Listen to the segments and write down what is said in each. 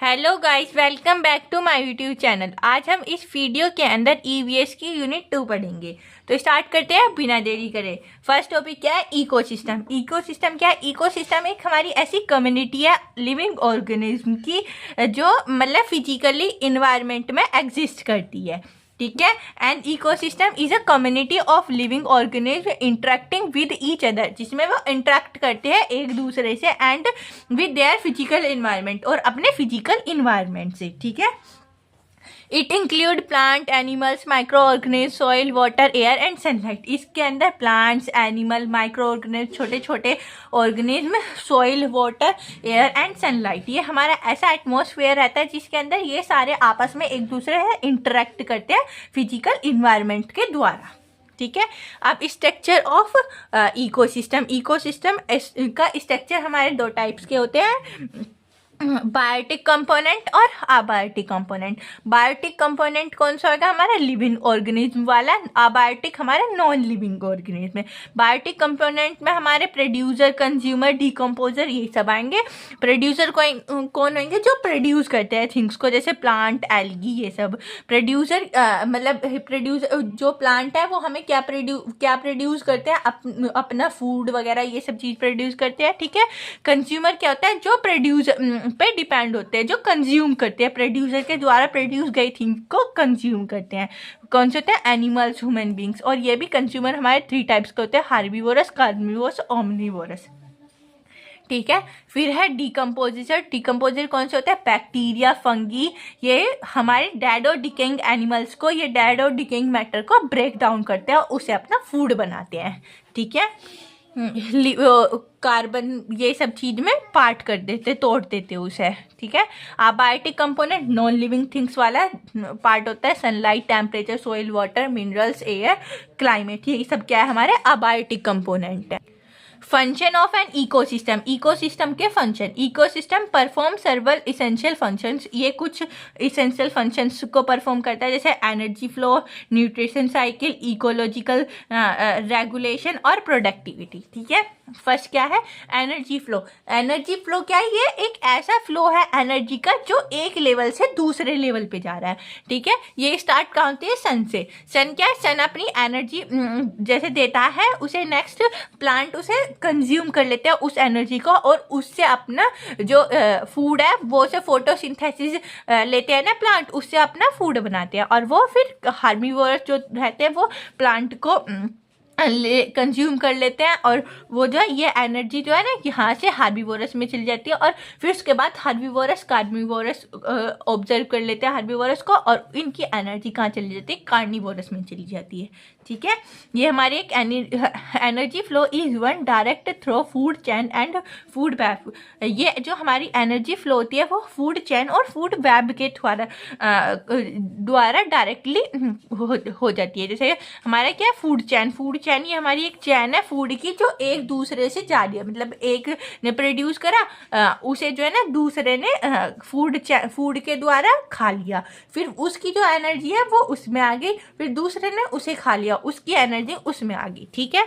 Hello guys, welcome back to my YouTube channel. आज हम इस वीडियो के अंदर ईवीएस की यूनिट 2 पढ़ेंगे। तो स्टार्ट करते हैं बिना देरी करे। फर्स्ट टॉपिक क्या है? इकोसिस्टम। इकोसिस्टम क्या है? इकोसिस्टम एक हमारी ऐसी कम्युनिटी है लिविंग ऑर्गेनिज्म की जो मतलब फिजिकली इन्वायरमेंट में एग्जिस्ट करती है। ठीक है। And ecosystem is a community of living organism interacting with each other, जिसमें वो इंटरेक्ट करते हैं एक दूसरे से and with their physical environment, और अपने फिजिकल इन्वायरमेंट से। ठीक है। It include plant, animals, micro organism, soil, water, air and sunlight. इसके अंदर प्लांट्स, एनिमल, माइक्रो ऑर्गेनिज्म, छोटे छोटे organism, soil, water, air and sunlight, ये हमारा ऐसा एटमॉस्फेयर रहता है जिसके अंदर ये सारे आपस में एक दूसरे से इंटरेक्ट करते हैं फिजिकल इन्वायरमेंट के द्वारा। ठीक है। अब स्ट्रक्चर ऑफ इकोसिस्टम। इकोसिस्टम का स्ट्रक्चर हमारे दो टाइप्स के होते हैं, बायोटिक कंपोनेंट और अबायोटिक कंपोनेंट। बायोटिक कंपोनेंट कौन सा होगा? हमारा लिविंग ऑर्गेनिज्म वाला। अबायोटिक हमारे नॉन लिविंग ऑर्गेनिज्म में। बायोटिक कंपोनेंट में हमारे प्रोड्यूसर, कंज्यूमर, डिकम्पोजर ये सब आएंगे। प्रोड्यूसर कौन होंगे? जो प्रोड्यूस करते हैं थिंग्स को, जैसे प्लांट, एल्गी, ये सब। प्रोड्यूसर जो प्लांट है वो हमें क्या प्रोड्यूस करते हैं? अपना फूड वगैरह ये सब चीज़ प्रोड्यूस करते हैं। ठीक है। कंज्यूमर क्या होता है? जो प्रोड्यूसर पे डिपेंड होते हैं, जो कंज्यूम करते हैं, प्रोड्यूसर के द्वारा प्रोड्यूस गई थिंग को कंज्यूम करते हैं। कौन से होते हैं? Animals, human beings. और ये भी कंज्यूमर हमारे 3 टाइप्स के होते हैं, हार्बीवोरस, कार्निवोरस, ओमनीवोरस। ठीक है। फिर है डिकम्पोजिटर। डिकम्पोजिटर कौन से होते हैं? Bacteria, fungi. ये हमारे डेड और डिकेइंग एनिमल्स को, ये डेड और डिकेइंग मैटर को ब्रेक डाउन करते हैं और उसे अपना फूड बनाते हैं। ठीक है। कार्बन ये सब चीज में पार्ट कर देते, तोड़ देते उसे। ठीक है। Abiotic component non living things वाला पार्ट होता है, sunlight, temperature, soil, water, minerals, air, climate, ये सब क्या है? हमारे अबायोटिक कंपोनेंट है। Function of an ecosystem. Ecosystem के function. Ecosystem perform सर्वल essential functions. ये कुछ इसेंशियल फंक्शंस को परफॉर्म करता है, जैसे energy flow, nutrition cycle, ecological regulation और प्रोडक्टिविटी। ठीक है। फर्स्ट क्या है? Energy flow. एनर्जी फ्लो क्या है? ये एक ऐसा फ्लो है एनर्जी का जो एक लेवल से दूसरे लेवल पे जा रहा है। ठीक है। ये स्टार्ट कहाँ होती है? सन से। सन क्या है? सन अपनी एनर्जी जैसे देता है, उसे नेक्स्ट प्लांट उसे कंज्यूम कर लेते हैं उस एनर्जी को, और उससे अपना जो फूड है वो से फोटोसिंथेसिस लेते हैं ना प्लांट, उससे अपना फूड बनाते हैं। और वो फिर हार्बीवोरस जो रहते हैं वो प्लांट को कंज्यूम कर लेते हैं, और वो जो है ये एनर्जी जो है ना यहाँ से हार्बीवोरस में चली जाती है, और फिर उसके बाद हार्बीवोरस, कार्निवोरस ऑब्जर्व कर लेते हैं हार्बीवोरस को, और इनकी एनर्जी कहाँ चली जाती है? कार्निवोरस में चली जाती है। ठीक है। ये हमारी एक energy flow is one direct through food chain and food web. ये जो हमारी एनर्जी फ्लो होती है वो फूड चेन और फूड वेब के द्वारा डायरेक्टली हो जाती है। जैसे हमारा क्या है? Food chain. फूड चैन ये हमारी एक चैन है फूड की, जो एक दूसरे से जा रही है। मतलब एक ने प्रोड्यूस करा, उसे जो है ना दूसरे ने फूड के द्वारा खा लिया, फिर उसकी जो एनर्जी है वो उसमें आ गई, फिर दूसरे ने उसे खा लिया, उसकी एनर्जी उसमें आ गई। ठीक है।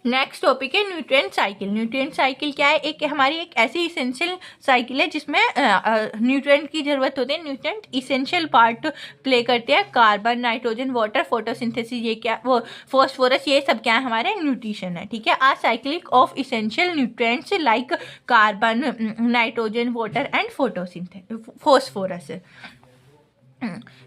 नेक्स्ट टॉपिक है न्यूट्रिएंट साइकिल। न्यूट्रिएंट साइकिल क्या है? एक हमारी एक ऐसी इसेंशियल साइकिल है जिसमें न्यूट्रिएंट की जरूरत होती है। न्यूट्रिएंट इसेंशियल पार्ट प्ले करते हैं, कार्बन, नाइट्रोजन, वाटर, फोटोसिंथेसिस, ये क्या वो फॉस्फोरस, ये सब क्या है? हमारे न्यूट्रिशन है। ठीक है। Ah cyclic of essential nutrients like carbon, nitrogen, water and phosphorus.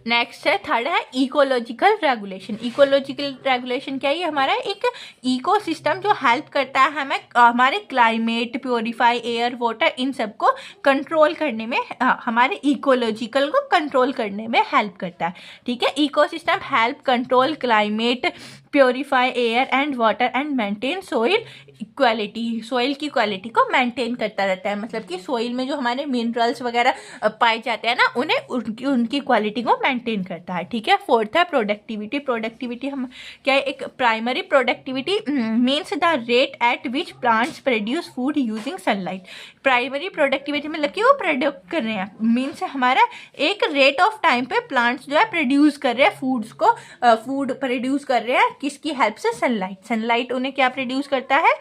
Next है, थर्ड है इकोलॉजिकल रेगुलेशन। इकोलॉजिकल रेगुलेशन क्या है? ये हमारा एक इकोसिस्टम जो हेल्प करता है हमें हमारे क्लाइमेट, प्योरीफाई, एयर, वाटर, इन सब को कंट्रोल करने में, हमारे इकोलॉजिकल को कंट्रोल करने में हेल्प करता है। ठीक है। Ecosystem help control climate, purify air and water and maintain soil equality. Soil की क्वालिटी को मेंटेन करता रहता है, मतलब कि सोइल में जो हमारे मिनरल्स वगैरह पाए जाते हैं ना, उन्हें उनकी क्वालिटी को मेंटेन करता है। ठीक है। फोर्थ है प्रोडक्टिविटी। प्रोडक्टिविटी हम क्या है? एक primary productivity means the rate at which plants produce food using sunlight. Primary productivity मतलब कि वो प्रोडक्ट कर रहे हैं, मीन्स हमारा एक रेट ऑफ टाइम पे प्लांट्स जो है प्रोड्यूस कर रहे हैं फूड्स को, फूड प्रोड्यूस कर रहे हैं किसकी हेल्प से? सनलाइट उन्हें क्या प्रोड्यूस करता है?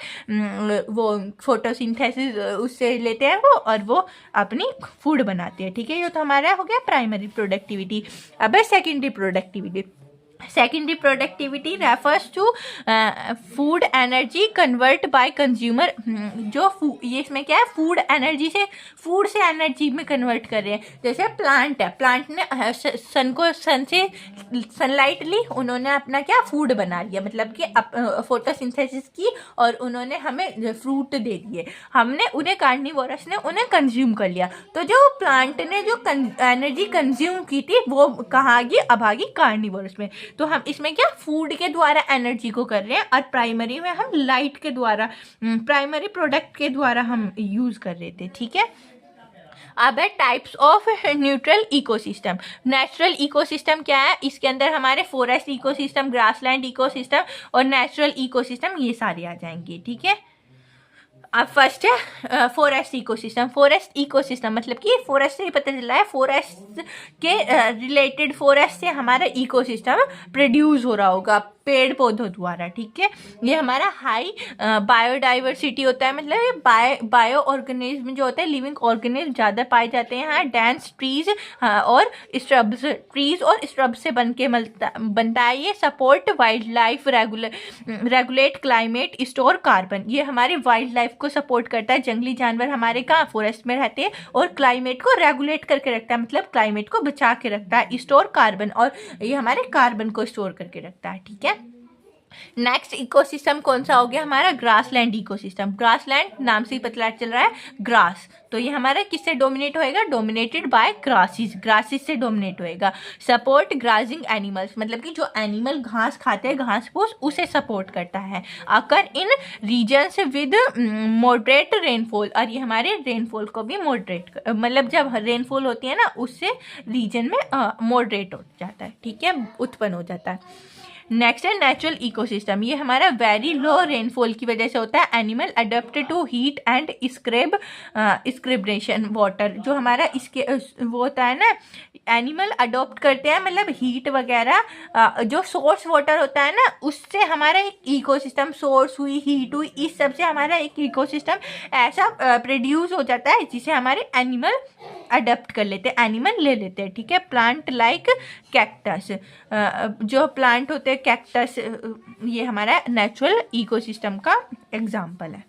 वो फोटोसिंथेसिस उससे लेते हैं वो, और वो अपनी फूड बनाते हैं। ठीक है, ये तो हमारा हो गया प्राइमरी प्रोडक्टिविटी। अब है secondary productivity. Secondary productivity refers to food energy convert by consumer. जो ये इसमें क्या है? फूड एनर्जी से, फूड से एनर्जी में कन्वर्ट कर रहे हैं। जैसे प्लांट है, प्लांट ने सन से सनलाइट ली, उन्होंने अपना क्या? फूड बना लिया, मतलब कि फोटोसिंथेसिस की, और उन्होंने हमें फ्रूट दे दिए, हमने उन्हें, कार्निवोरस ने उन्हें कंज्यूम कर लिया। तो जो प्लांट ने जो एनर्जी कंज्यूम की थी वो कहाँ गई? अब आ गई कार्निवोरस में। तो हम इसमें क्या? फूड के द्वारा एनर्जी को कर रहे हैं, और प्राइमरी में हम लाइट के द्वारा, प्राइमरी प्रोडक्ट के द्वारा हम यूज कर रहे थे। ठीक है, अब है types of neutral ecosystem. Natural ecosystem क्या है? इसके अंदर हमारे फॉरेस्ट इकोसिस्टम, ग्रासलैंड इकोसिस्टम और नेचुरल इकोसिस्टम ये सारे आ जाएंगे। ठीक है, अब फर्स्ट है फॉरेस्ट इकोसिस्टम। फॉरेस्ट इकोसिस्टम मतलब कि फॉरेस्ट से ही पता चला है, फॉरेस्ट के रिलेटेड, फॉरेस्ट से हमारा इकोसिस्टम प्रोड्यूस हो रहा होगा पेड़ पौधों द्वारा। ठीक है, ये हमारा हाई बायोडाइवर्सिटी होता है, मतलब ये बायो ऑर्गेनिज्म जो होता है, लिविंग ऑर्गेनिज्म ज़्यादा पाए जाते हैं यहाँ। डेंस ट्रीज और स्ट्रब्स, ट्रीज और स्ट्रब्स से बनता है ये। Support wild life, regulate climate, store carbon. ये हमारे वाइल्ड लाइफ को सपोर्ट करता है। जंगली जानवर हमारे कहाँ? फॉरेस्ट में रहते हैं, और क्लाइमेट को रेगुलेट करके रखता है, मतलब क्लाइमेट को बचा के रखता है। स्टोर कार्बन, और ये हमारे कार्बन को स्टोर करके रखता है। ठीक है, नेक्स्ट इकोसिस्टम कौन सा हो गया? हमारा ग्रासलैंड इकोसिस्टम। ग्रासलैंड नाम से ही पता चल रहा है, ग्रास। तो ये हमारा किससे डोमिनेट होएगा? डोमिनेटेड बाय ग्रासेस, ग्रासेस से डोमिनेट होएगा। सपोर्ट ग्राजिंग एनिमल्स, मतलब कि जो एनिमल घास खाते हैं, घास फूस, उसे सपोर्ट करता है। अकर इन रीजन्स विद मॉडरेट रेनफॉल, और ये हमारे रेनफॉल को भी मॉडरेट, मतलब जब रेनफॉल होती है ना, उससे रीजन में मॉडरेट हो जाता है। ठीक है, उत्पन्न हो जाता है। नेक्स्ट है नेचुरल इकोसिस्टम। ये हमारा वेरी लो रेनफॉल की वजह से होता है। Animal adapt to heat and स्क्रिब्रेशन वाटर। जो हमारा इसके वो होता है ना, एनिमल अडॉप्ट करते हैं, मतलब हीट वगैरह, जो सोर्स वाटर होता है ना, उससे हमारा एक इकोसिस्टम, सोर्स हुई, हीट हुई, इस सब से हमारा एक इकोसिस्टम ऐसा प्रोड्यूस हो जाता है जिसे हमारे एनिमल अडेप्ट कर लेते हैं, एनिमल ले लेते हैं। ठीक है, प्लांट लाइक कैक्टस, जो प्लांट होते हैं कैक्टस, ये हमारा नेचुरल इकोसिस्टम का एग्जाम्पल है।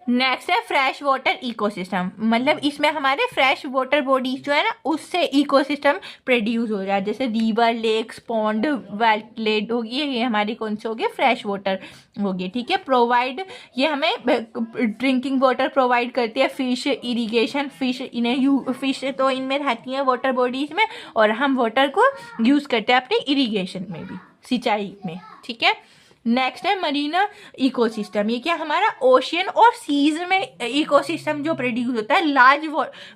नेक्स्ट है फ्रेश वाटर इकोसिस्टम, मतलब इसमें हमारे फ्रेश वाटर बॉडीज जो है ना, उससे इकोसिस्टम प्रोड्यूस हो रहा है। जैसे रिवर, लेक्स, पॉन्ड, वेटलैंड होगी, ये हमारी कौन सी होगी? फ्रेश वाटर होगी। ठीक है, प्रोवाइड, ये हमें ड्रिंकिंग वाटर प्रोवाइड करती है। फिश, इरिगेशन, फिश तो इनमें रहती हैं वाटर बॉडीज में, और हम वाटर को यूज़ करते हैं अपने इरिगेशन में भी, सिंचाई में। ठीक है, नेक्स्ट है मरीना इकोसिस्टम। ये क्या? हमारा ओशियन और सीज में इकोसिस्टम जो प्रोड्यूस होता है लार्ज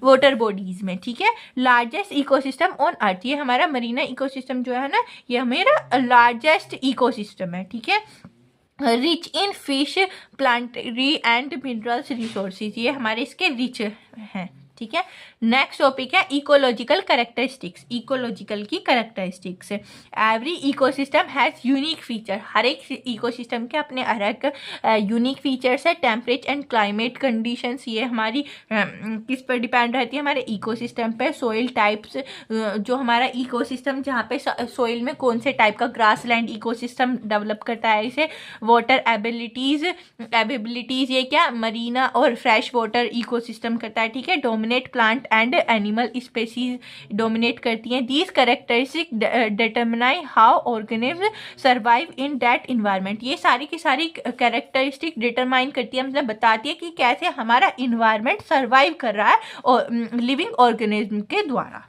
वाटर बॉडीज में। ठीक है, लार्जेस्ट इकोसिस्टम ऑन अर्थ, ये हमारा मरीना इकोसिस्टम जो है ना, ये हमारा लार्जेस्ट इकोसिस्टम है। ठीक है, rich in fish, planetary and minerals resources, ये हमारे इसके रिच हैं। ठीक है, नेक्स्ट टॉपिक है इकोलॉजिकल कैरेक्टरिस्टिक्स। इकोलॉजिकल की characteristics, every ecosystem has unique feature. हर एक इकोसिस्टम के अपने अलग यूनिक फीचर्स है। टेम्परेचर एंड क्लाइमेट कंडीशंस, ये हमारी किस पर डिपेंड रहती है? हमारे इकोसिस्टम पे। सॉइल टाइप्स, जो हमारा इकोसिस्टम जहाँ पे सॉइल में कौन से टाइप का ग्रासलैंड इकोसिस्टम डेवलप करता है इसे। वाटर एबिलिटीज, ये क्या? मरीना और फ्रेश वाटर इकोसिस्टम करता है। ठीक है, dominate plant and animal species dominate करती हैं। These characteristic determine how organism survive in that environment, ये सारी की सारी कैरेक्टरिस्टिक डिटरमाइन करती है, मतलब बताती है कि कैसे हमारा इन्वायरमेंट सर्वाइव कर रहा है और लिविंग ऑर्गेनिज्म के द्वारा।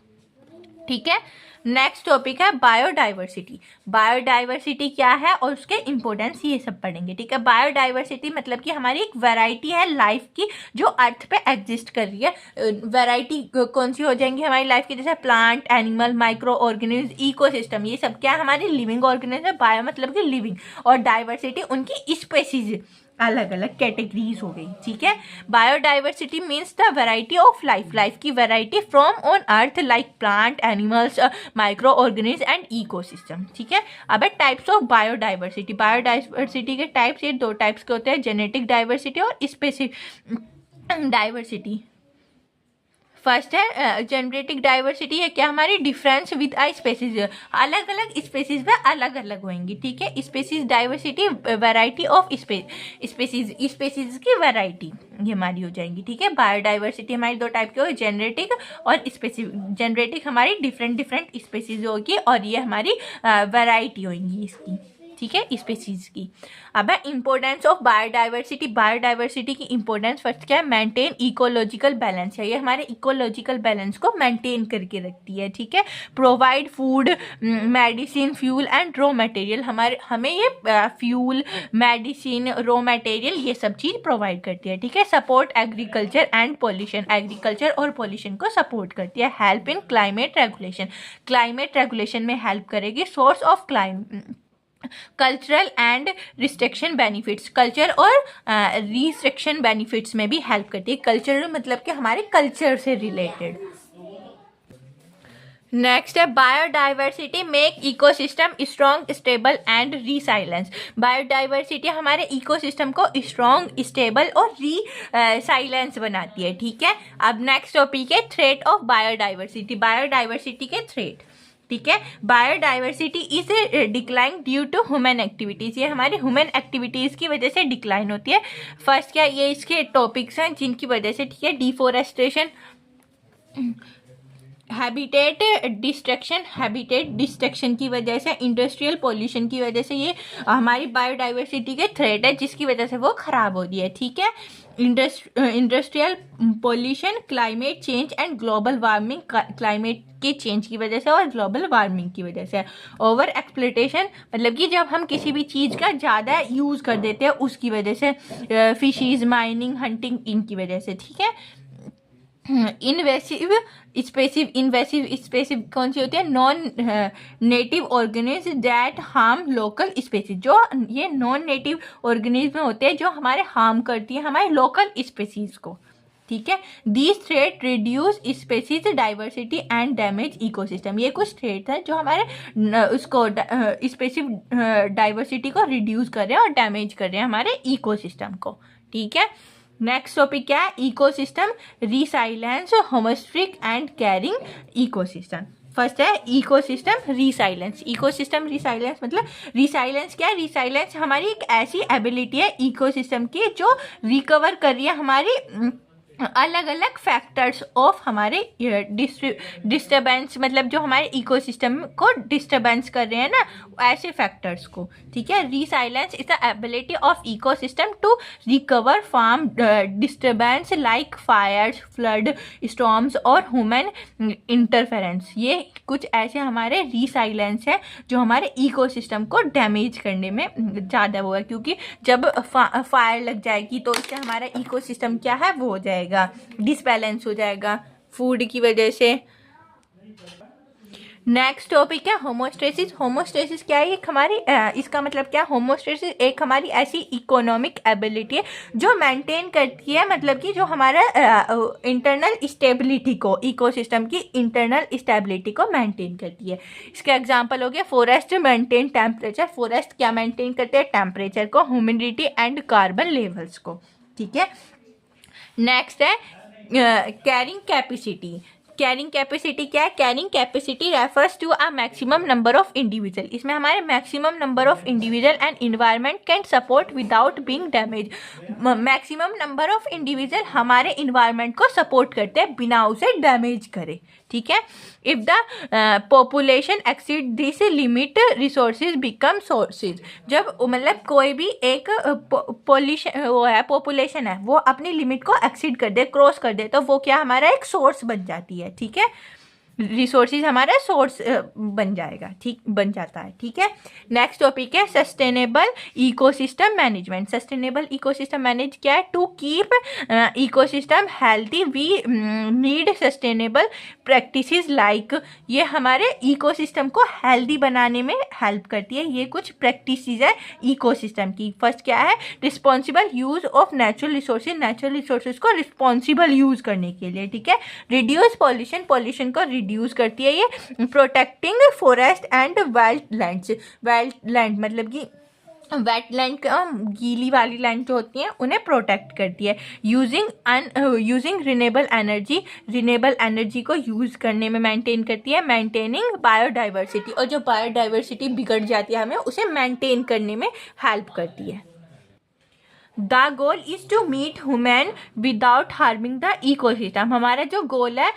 ठीक है, नेक्स्ट टॉपिक है बायोडाइवर्सिटी। बायोडाइवर्सिटी क्या है और उसके इम्पोर्टेंस, ये सब पढ़ेंगे। ठीक है, बायोडाइवर्सिटी मतलब कि हमारी एक वैरायटी है लाइफ की जो अर्थ पे एग्जिस्ट कर रही है। वैरायटी कौन सी हो जाएंगी हमारी लाइफ की? जैसे plant, animal, micro organism, ecosystem, ये सब क्या हमारी लिविंग ऑर्गेनिज्म है। बायो मतलब कि लिविंग, और डाइवर्सिटी उनकी स्पेसीज, अलग अलग कैटेगरीज हो गई, ठीक है। Biodiversity means the variety of life, life की variety from on earth like plant, animals, micro organism and ecosystem, ठीक है। अब है टाइप्स ऑफ बायोडाइवर्सिटी। बायोडाइवर्सिटी के टाइप्स, ये दो टाइप्स के होते हैं, जेनेटिक डाइवर्सिटी और स्पेसिफिक डाइवर्सिटी। फर्स्ट है जेनेटिक डाइवर्सिटी है क्या, हमारी डिफरेंस विद आई स्पेसीज, अलग अलग स्पेसीज में अलग अलग होंगी, ठीक है। Species diversity variety of species, species की वैरायटी ये हमारी हो जाएंगी, ठीक है। बायोडाइवर्सिटी हमारी दो टाइप की होगी, जेनेटिक और स्पेसिफिक। जेनेटिक हमारी डिफरेंट स्पेसीज होगी और ये हमारी वैरायटी होंगी इसकी, ठीक है, स्पेसीज की। अब है इंपॉर्टेंस ऑफ बायोडाइवर्सिटी। बायोडाइवर्सिटी की इंपॉर्टेंस फर्स्ट क्या है, मेंटेन इकोलॉजिकल बैलेंस है, ये हमारे इकोलॉजिकल बैलेंस को मेंटेन करके रखती है, ठीक है। Provide food, medicine, fuel and raw material, हमें ये फ्यूल, मेडिसिन, रॉ मटेरियल ये सब चीज़ प्रोवाइड करती है, ठीक है। Support agriculture and pollution, agriculture और पॉल्यूशन को सपोर्ट करती है। Help in climate regulation, climate regulation में हेल्प करेगी। Source of cultural and restriction benefits, culture और रिस्ट्रिक्शन बेनिफिट्स में भी हेल्प करती है। कल्चरल मतलब कि हमारे कल्चर से रिलेटेड। नेक्स्ट है biodiversity make ecosystem strong, stable and resilience. Biodiversity हमारे इकोसिस्टम को स्ट्रॉन्ग, स्टेबल और रीसाइलेंस बनाती है, ठीक है। अब नेक्स्ट टॉपिक है थ्रेट ऑफ बायोडाइवर्सिटी, बायोडाइवर्सिटी के थ्रेट, ठीक है। Biodiversity is decline due to human activities, ये हमारी ह्यूमन एक्टिविटीज़ की वजह से डिक्लाइन होती है। फर्स्ट क्या, ये इसके टॉपिक्स हैं जिनकी वजह से, ठीक है। Deforestation, habitat destruction, habitat destruction की वजह से, इंडस्ट्रियल पोल्यूशन की वजह से, ये हमारी बायोडाइवर्सिटी के थ्रेट है जिसकी वजह से वो खराब हो रही है, ठीक है। Industrial pollution, climate change and global warming, climate के चेंज की वजह से और ग्लोबल वार्मिंग की वजह से। ओवर एक्सप्लॉयटेशन मतलब कि जब हम किसी भी चीज़ का ज़्यादा यूज़ कर देते हैं उसकी वजह से, फिशीज, माइनिंग, हंटिंग, इनकी वजह से, ठीक है। इन्वेसिव स्पेसिव, इन्वेसिव स्पेसिव कौन सी होती है, non native organism that harm local species, जो ये नॉन नेटिव ऑर्गेनिज्म होते हैं जो हमारे हार्म करती है हमारे लोकल स्पेसीज को, ठीक है। This threat reduce species diversity and damage ecosystem, ये कुछ थ्रेट है जो हमारे उसको स्पेसिफ डाइवर्सिटी को रिड्यूस कर रहे हैं और डैमेज कर रहे हैं हमारे इकोसिस्टम को, ठीक है। नेक्स्ट टॉपिक क्या है, ecosystem resilience, homeostatic and carrying ecosystem. First है इकोसिस्टम रिसाइलेंस। इकोसिस्टम रिसाइलेंस मतलब, रिसाइलेंस क्या है, रिसाइलेंस हमारी एक ऐसी एबिलिटी है इकोसिस्टम की जो रिकवर कर रही है हमारी अलग अलग फैक्टर्स ऑफ हमारे डिस्टर्बेंस, मतलब जो हमारे इकोसिस्टम को डिस्टर्बेंस कर रहे हैं ना, ऐसे फैक्टर्स को, ठीक है। Resilience is the ability of ecosystem to recover from disturbance like fires, flood, storms और ह्यूमन इंटरफेरेंस। ये कुछ ऐसे हमारे रीसाइलेंस है जो हमारे इकोसिस्टम को डैमेज करने में ज़्यादा वो है, क्योंकि जब फायर लग जाएगी तो इससे हमारा इकोसिस्टम क्या है वो हो जाएगा, डिसबैलेंस हो जाएगा फूड की वजह से। नेक्स्ट टॉपिक है होमोस्टेसिस। होमोस्टेसिस क्या है, एक हमारी इसका मतलब क्या, होमोस्टेसिस एक हमारी ऐसी इकोनॉमिक एबिलिटी है जो मेंटेन करती है, मतलब कि जो हमारा इंटरनल स्टेबिलिटी को, इकोसिस्टम की इंटरनल स्टेबिलिटी को मेंटेन करती है। इसके एग्जांपल हो गया फॉरेस्ट मेंटेन टेम्परेचर, फॉरेस्ट क्या मेंटेन करते हैं, टेम्परेचर को, ह्यूमिडिटी एंड कार्बन लेवल्स को, ठीक है। नेक्स्ट है कैरिंग कैपेसिटी। कैरिंग कैपेसिटी क्या है, carrying capacity refers to a maximum number of individual, इसमें हमारे maximum number of individual and environment can support without being damage. Maximum number of individual हमारे environment को सपोर्ट करते हैं बिना उसे डैमेज करे, ठीक है। If the population exceed this limit resources become sources, जब मतलब कोई भी एक पॉपुलेशन है वो अपनी लिमिट को एक्सीड कर दे, क्रॉस कर दे, तो वो क्या हमारा एक सोर्स बन जाती है, ठीक है। रिसोर्सेज हमारा सोर्स बन जाएगा, ठीक बन जाता है। ठीक है, नेक्स्ट टॉपिक है sustainable ecosystem management. Sustainable ecosystem manage क्या है? To keep ecosystem healthy we need sustainable practices like, ये हमारे इकोसिस्टम को हेल्दी बनाने में हेल्प करती है। ये कुछ प्रैक्टिसेस है इकोसिस्टम की। फर्स्ट क्या है? Responsible use of natural resources, natural resources को रिस्पॉन्सिबल यूज करने के लिए। ठीक है, रिड्यूस पॉल्यूशन, पॉल्यूशन को रिड्यूस करती है ये। Protecting forest and wild lands, wild land मतलब कि वेटलैंड का गीली वाली लैंड जो होती हैं उन्हें प्रोटेक्ट करती है। Using renewable energy, renewable energy को यूज़ करने में मेंटेन करती है। मेंटेनिंग बायोडाइवर्सिटी, और जो बायोडाइवर्सिटी बिगड़ जाती है हमें उसे मेंटेन करने में हेल्प करती है। The goal is to meet human without harming the ecosystem, हमारा जो गोल है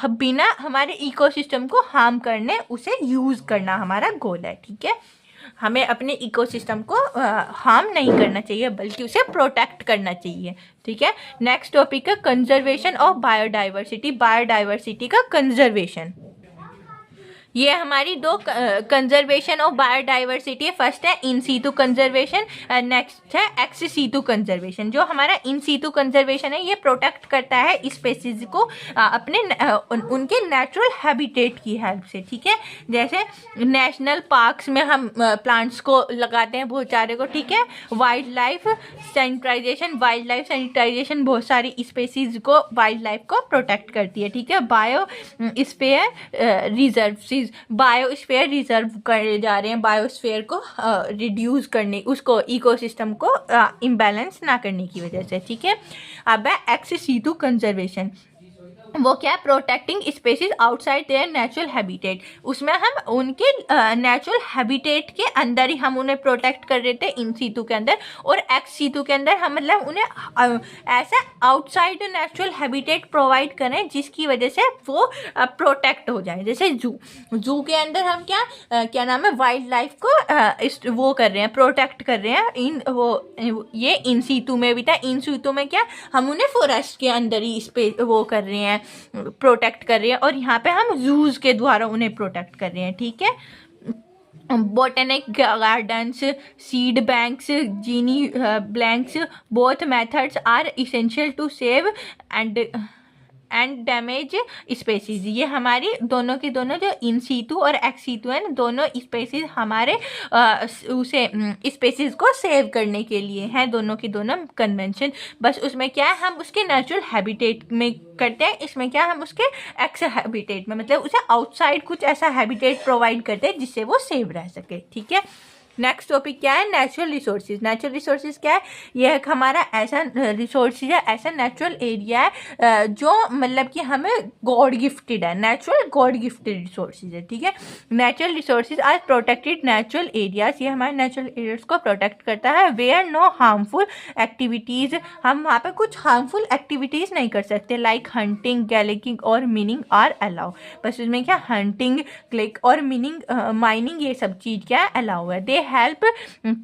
बिना हमारे इकोसिस्टम को हार्म करने उसे यूज़ करना हमारा गोल है। ठीक है, हमें अपने इकोसिस्टम को हार्म नहीं करना चाहिए बल्कि उसे प्रोटेक्ट करना चाहिए। ठीक है, नेक्स्ट टॉपिक है कंजर्वेशन ऑफ बायोडाइवर्सिटी, बायोडाइवर्सिटी का कंजर्वेशन। ये हमारी दो कंजर्वेशन ऑफ बायोडाइवर्सिटी है। फर्स्ट है इन सीटू कंजर्वेशन, नेक्स्ट है एक्स सीटू कंजर्वेशन। जो हमारा इन सीटू कंजर्वेशन है ये प्रोटेक्ट करता है स्पेसीज को अपने उनके नेचुरल हैबिटेट की हेल्प से। ठीक है, जैसे नेशनल पार्क्स में हम प्लांट्स को लगाते हैं बहुत सारे को। ठीक है, wild life sanitization, wild life sanitization बहुत सारी स्पेसीज को, वाइल्ड लाइफ को प्रोटेक्ट करती है। ठीक है, bio sphere reserve, biosphere reserve करे जा रहे हैं, बायोस्फीयर को रिड्यूस करने, उसको इकोसिस्टम को इम्बैलेंस ना करने की वजह से। ठीक है, अब है एक्स सीटू कंजर्वेशन, वो क्या है? Protecting species outside there natural habitat, उसमें हम उनके नेचुरल हैबिटेट के अंदर ही हम उन्हें प्रोटेक्ट कर रहे थे इन सीटू के अंदर, और एक्स सीटू के अंदर हम मतलब उन्हें ऐसा आउटसाइड नेचुरल हैबिटेट प्रोवाइड करें जिसकी वजह से वो प्रोटेक्ट हो जाए। जैसे जू के अंदर हम क्या नाम है, वाइल्ड लाइफ को वो कर रहे हैं, प्रोटेक्ट कर रहे हैं। ये इन सीटू में भी था। इन सीटू में क्या, हम उन्हें फॉरेस्ट के अंदर ही स्पेस वो कर रहे हैं, प्रोटेक्ट कर रहे हैं, और यहाँ पे हम जूस के द्वारा उन्हें प्रोटेक्ट कर रहे हैं। ठीक है, botanic gardens, seed banks, gene banks, both methods are essential to save and damage species. ये हमारी दोनों के दोनों जो इन सीटू और एक्स सीटू हैं, दोनों स्पेसीज हमारे उसे स्पेसीज को सेव करने के लिए हैं, दोनों की दोनों कन्वेंशन। बस उसमें क्या है, हम उसके नेचुरल हैबिटेट में करते हैं, इसमें क्या हम उसके एक्स हैबिटेट में, मतलब उसे आउटसाइड कुछ ऐसा हैबिटेट प्रोवाइड करते हैं जिससे वो सेव रह सके। ठीक है, नेक्स्ट टॉपिक क्या है? Natural resources. नेचुरल रिसोर्सेज क्या है? यह एक हमारा ऐसा रिसोर्सेज है, ऐसा नेचुरल एरिया है जो मतलब कि हमें गॉड गिफ्टेड है, नेचुरल गॉड गिफ्टेड रिसोर्सेज है। ठीक है, natural resources are protected natural areas, ये हमारे नेचुरल एरियाज को प्रोटेक्ट करता है। वेयर नो हार्मफुल एक्टिविटीज़, हम वहाँ पे कुछ हार्मफुल एक्टिविटीज़ नहीं कर सकते, लाइक हंटिंग, गैलिंग और मीनिंग आर अलाउ। बस उसमें क्या, हंटिंग, क्लिक और मीनिंग, माइनिंग, ये सब चीज़ क्या अलाउ है। दे हेल्प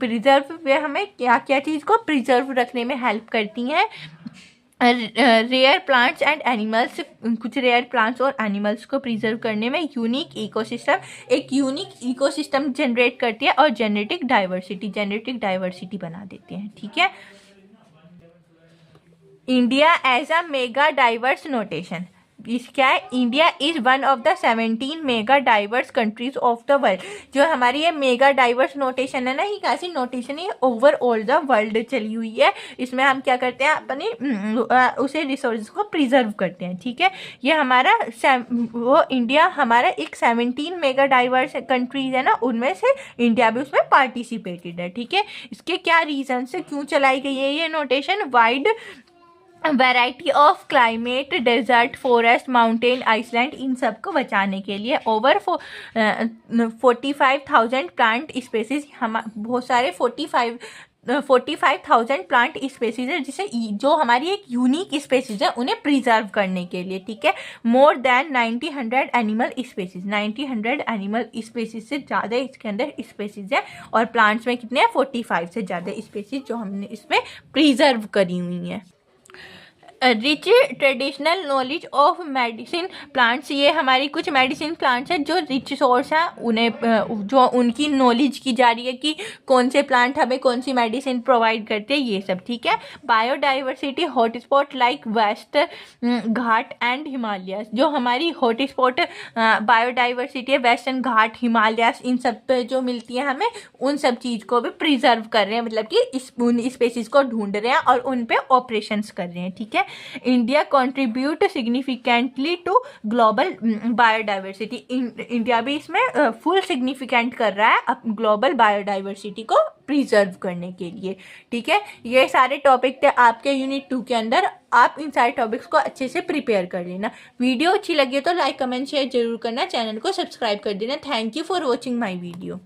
प्रिजर्व, वे हमें क्या क्या चीज़ को प्रिजर्व रखने में हेल्प करती हैं। रेयर प्लांट्स एंड एनिमल्स, कुछ रेयर प्लांट्स और एनिमल्स को प्रिजर्व करने में। यूनिक इकोसिस्टम, एक यूनिक इकोसिस्टम जनरेट करती है, और जेनेटिक डाइवर्सिटी बना देती है। ठीक है, India as a mega diverse notation, क्या है? India is one of the 17 mega diverse countries of the world. जो हमारी ये मेगा डाइवर्स नोटेशन है ना, ये कैसी नोटेशन है? ओवरऑल द वर्ल्ड चली हुई है। इसमें हम क्या करते हैं, अपनी उसे रिसोर्स को प्रिजर्व करते हैं। ठीक है, ये हमारा वो इंडिया हमारा एक 17 मेगा डाइवर्स कंट्रीज है ना, उनमें से इंडिया भी उसमें पार्टिसिपेटेड है। ठीक है, इसके क्या रीजन से क्यों चलाई गई है ये notation? Wide variety of climate, desert, forest, mountain, island, इन सब को बचाने के लिए। ओवर 45,000 प्लांट स्पेसीज, हम बहुत सारे 45,000 प्लांट स्पेसीज है जिसे जो हमारी एक यूनिक स्पेसीज है उन्हें प्रिजर्व करने के लिए। ठीक है, more than 90-100 animal species, 90-100 animal species से ज़्यादा इसके अंदर स्पेसीज है, और प्लांट्स में कितने हैं? 45 से ज़्यादा स्पेसीज जो हमने इसमें प्रिजर्व करी हुई हैं। Rich traditional knowledge of medicine plants, ये हमारी कुछ मेडिसिन प्लांट्स हैं जो रिच सोर्स हैं, उन्हें जो उनकी नॉलेज की जा रही है कि कौन से प्लांट हमें कौन सी मेडिसिन प्रोवाइड करते हैं, ये सब, ठीक है। Biodiversity hotspot like west Ghat and Himalayas, जो हमारी हॉटस्पॉट बायोडाइवर्सिटी है, वेस्टर्न घाट, हिमालयस, इन सब पे जो मिलती है हमें, उन सब चीज़ को भी प्रिजर्व कर रहे हैं, मतलब कि उन स्पेसीज को ढूंढ रहे हैं और उन पे ऑपरेशंस कर रहे हैं, ठीक है। India contribute significantly to global biodiversity, India भी इसमें फुल सिग्निफिकेंट कर रहा है ग्लोबल बायोडाइवर्सिटी को प्रिजर्व करने के लिए, ठीक है। ये सारे टॉपिक थे आपके यूनिट 2 के अंदर, आप इन सारे टॉपिक्स को अच्छे से प्रिपेयर कर लेना। वीडियो अच्छी लगी तो लाइक कमेंट शेयर जरूर करना, चैनल को सब्सक्राइब कर देना। Thank you for watching my video.